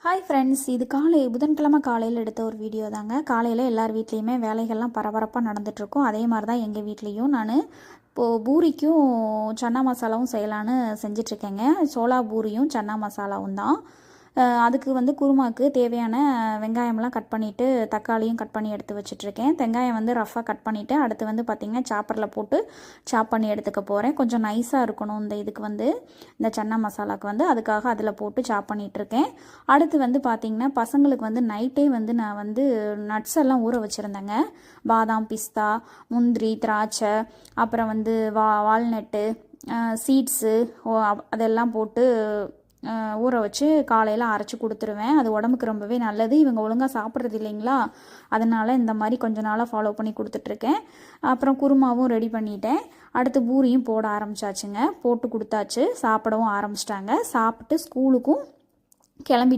Hi friends, இது புதன்கிழமை காலையில் எடுத்த ஒரு வீடியோ தாங்க. காலையில் எல்லார் வீட்லேயுமே வேலைகள்லாம் பரபரப்பாக நடந்துகிட்ருக்கும். அதே மாதிரி தான் எங்கள் வீட்லேயும் நான் இப்போது பூரிக்கும் சன்னா மசாலாவும் செய்யலான்னு செஞ்சிட்ருக்கேங்க. சோளா பூரியும் சன்னா மசாலாவும் தான். அதுக்கு குருமாவுக்கு தேவையான வெங்காயம்லாம் கட் பண்ணிவிட்டு தக்காளியும் கட் பண்ணி எடுத்து வச்சிட்ருக்கேன். வெங்காயம் ரஃப்பாக கட் பண்ணிவிட்டு அடுத்து பார்த்திங்கன்னா சாப்பரில் போட்டு சாப் பண்ணி எடுத்துக்க போகிறேன். கொஞ்சம் நைஸாக இருக்கணும் இந்த இதுக்கு இந்த சன்னா மசாலாவுக்கு அதுக்காக அதில் போட்டு சாப் பண்ணிகிட்ருக்கேன். அடுத்து பார்த்திங்கன்னா பசங்களுக்கு நைட்டே நான் நட்ஸ் எல்லாம் ஊற வச்சுருந்தேங்க. பாதாம், பிஸ்தா, முந்திரி, திராட்சை, அப்புறம் வால்நட்டு, சீட்ஸு அதெல்லாம் போட்டு ஊற வச்சு காலையில் அரைச்சி கொடுத்துருவேன். அது உடம்புக்கு ரொம்பவே நல்லது. இவங்க ஒழுங்காக சாப்பிட்றது இல்லைங்களா, அதனால் இந்த மாதிரி கொஞ்ச நாளாக ஃபாலோ பண்ணி கொடுத்துட்ருக்கேன். அப்புறம் குருமாவும் ரெடி பண்ணிட்டேன். அடுத்து பூரியும் போட ஆரம்பிச்சாச்சுங்க. போட்டு கொடுத்தாச்சு. சாப்பிடவும் ஆரம்பிச்சிட்டாங்க. சாப்பிட்டு ஸ்கூலுக்கும் கிளம்பி